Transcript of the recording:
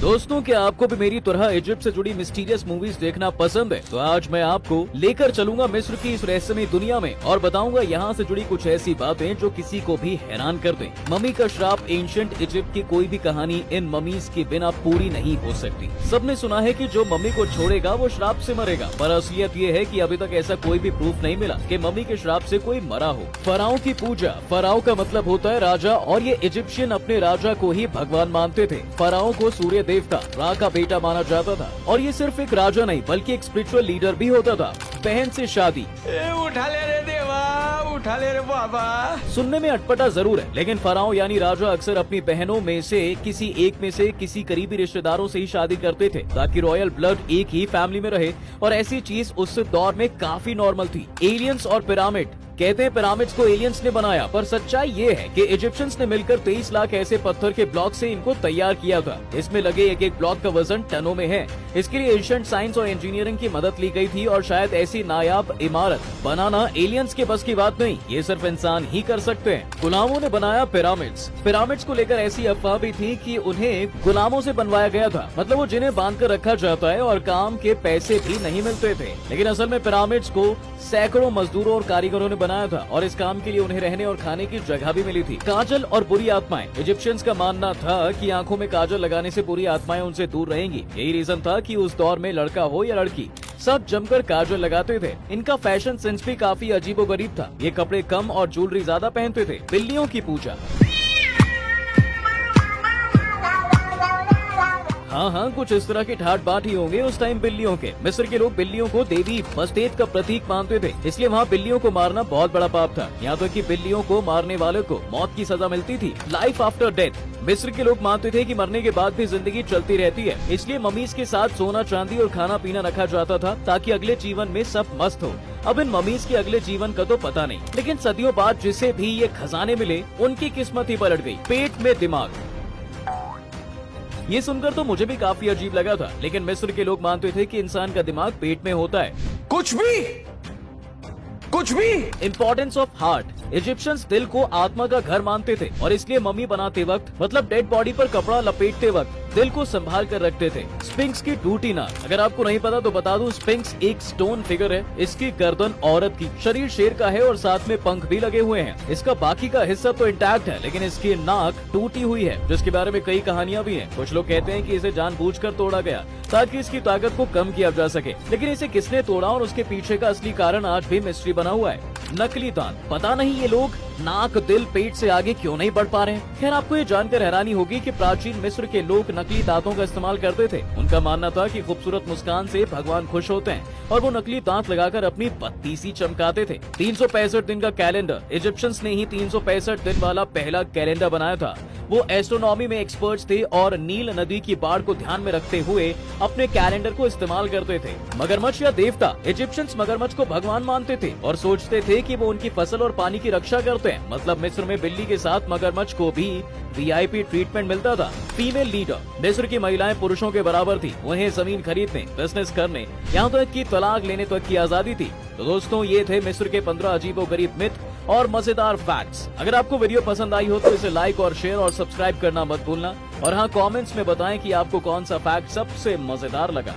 दोस्तों, क्या आपको भी मेरी तरह इजिप्ट से जुड़ी मिस्टीरियस मूवीज देखना पसंद है? तो आज मैं आपको लेकर चलूंगा मिस्र की इस रहस्यमयी दुनिया में और बताऊंगा यहाँ से जुड़ी कुछ ऐसी बातें जो किसी को भी हैरान कर दें। मम्मी का श्राप। एंशिएंट इजिप्ट की कोई भी कहानी इन मम्मीज के बिना पूरी नहीं हो सकती। सबने सुना है कि जो मम्मी को छोड़ेगा वो श्राप से मरेगा, पर असलियत ये है कि अभी तक ऐसा कोई भी प्रूफ नहीं मिला कि मम्मी के श्राप से कोई मरा हो। फराओ की पूजा। फराओ का मतलब होता है राजा, और ये इजिप्शियन अपने राजा को ही भगवान मानते थे। फराओ को सूर्य देवता रा का बेटा माना जाता था, और ये सिर्फ एक राजा नहीं बल्कि एक स्पिरिचुअल लीडर भी होता था। बहन से शादी। उठा ले रे देवा, उठा ले रे बाबा। सुनने में अटपटा जरूर है, लेकिन फराओ यानी राजा अक्सर अपनी बहनों में से किसी एक में से किसी करीबी रिश्तेदारों से ही शादी करते थे ताकि रॉयल ब्लड एक ही फैमिली में रहे, और ऐसी चीज उस दौर में काफी नॉर्मल थी। एलियंस और पिरामिड। कहते हैं पिरामिड्स को एलियंस ने बनाया, पर सच्चाई ये है कि इजिप्शियंस ने मिलकर 23 लाख ऐसे पत्थर के ब्लॉक से इनको तैयार किया था। इसमें लगे एक एक ब्लॉक का वजन टनों में है। इसके लिए एंशिएंट साइंस और इंजीनियरिंग की मदद ली गई थी, और शायद ऐसी नायाब इमारत बनाना एलियंस के बस की बात नहीं, ये सिर्फ इंसान ही कर सकते हैं। गुलामों ने बनाया पिरामिड्स। पिरामिड्स को लेकर ऐसी अफवाह भी थी कि उन्हें गुलामों से बनवाया गया था, मतलब वो जिन्हें बांध कर रखा जाता है और काम के पैसे भी नहीं मिलते थे। लेकिन असल में पिरामिड्स को सैकड़ों मजदूरों और कारीगरों ने बनाया था, और इस काम के लिए उन्हें रहने और खाने की जगह भी मिली थी। काजल और बुरी आत्माएं। इजिप्शियंस का मानना था कि आंखों में काजल लगाने से बुरी आत्माएं उनसे दूर रहेंगी। यही रीजन था कि उस दौर में लड़का हो या लड़की, सब जमकर काजल लगाते थे। इनका फैशन सेंस भी काफी अजीबोगरीब था। ये कपड़े कम और ज्वेलरी ज्यादा पहनते थे। बिल्लियों की पूजा। हाँ, कुछ इस तरह के ठाट बाट ही होंगे उस टाइम बिल्लियों के। मिस्र के लोग बिल्लियों को देवी मस्तेत का प्रतीक मानते थे, इसलिए वहाँ बिल्लियों को मारना बहुत बड़ा पाप था। यहाँ तक कि बिल्लियों को मारने वाले को मौत की सजा मिलती थी। Life after death. मिस्र के लोग मानते थे कि मरने के बाद भी जिंदगी चलती रहती है, इसलिए ममीज के साथ सोना चांदी और खाना पीना रखा जाता था ताकि अगले जीवन में सब मस्त हो। अब इन ममीज के अगले जीवन का तो पता नहीं, लेकिन सदियों बाद जिसे भी ये खजाने मिले उनकी किस्मत ही पलट गई। पेट में दिमाग। ये सुनकर तो मुझे भी काफी अजीब लगा था, लेकिन मिस्र के लोग मानते थे कि इंसान का दिमाग पेट में होता है। कुछ भी। Importance of heart. इजिप्शियंस दिल को आत्मा का घर मानते थे, और इसलिए मम्मी बनाते वक्त, मतलब डेड बॉडी पर कपड़ा लपेटते वक्त, दिल को संभाल कर रखते थे। स्फिंक्स की टूटी नाक। अगर आपको नहीं पता तो बता दूं, स्फिंक्स एक स्टोन फिगर है। इसकी गर्दन औरत की, शरीर शेर का है और साथ में पंख भी लगे हुए हैं। इसका बाकी का हिस्सा तो इंटैक्ट है, लेकिन इसकी नाक टूटी हुई है, जिसके बारे में कई कहानियां भी हैं। कुछ लोग कहते हैं कि इसे जानबूझकर तोड़ा गया ताकि इसकी ताकत को कम किया जा सके, लेकिन इसे किसने तोड़ा और उसके पीछे का असली कारण आज भी मिस्ट्री बना हुआ है। नकली दांत। पता नहीं ये लोग नाक, दिल, पेट से आगे क्यों नहीं बढ़ पा रहे हैं। खैर, आपको ये जानकर हैरानी होगी कि प्राचीन मिस्र के लोग नकली दांतों का इस्तेमाल करते थे। उनका मानना था कि खूबसूरत मुस्कान से भगवान खुश होते हैं, और वो नकली दांत लगाकर अपनी बत्तीसी चमकाते थे। 365 दिन का कैलेंडर। इजिप्शियंस ने ही 365 दिन वाला पहला कैलेंडर बनाया था। वो एस्ट्रोनॉमी में एक्सपर्ट्स थे और नील नदी की बाढ़ को ध्यान में रखते हुए अपने कैलेंडर को इस्तेमाल करते थे। मगरमच्छ या देवता। इजिप्शियंस मगरमच्छ को भगवान मानते थे और सोचते थे कि वो उनकी फसल और पानी की रक्षा करते हैं। मतलब मिस्र में बिल्ली के साथ मगरमच्छ को भी वीआईपी ट्रीटमेंट मिलता था। Female leader. मिस्र की महिलाएं पुरुषों के बराबर थी। उन्हें जमीन खरीदने, बिजनेस करने, यहाँ तक कि तलाक लेने तक की आजादी थी। तो दोस्तों, ये थे मिस्र के 15 अजीबोगरीब मिथ और मजेदार फैक्ट्स। अगर आपको वीडियो पसंद आई हो तो इसे लाइक और शेयर और सब्सक्राइब करना मत भूलना। और हाँ, कमेंट्स में बताएं कि आपको कौन सा फैक्ट सबसे मजेदार लगा।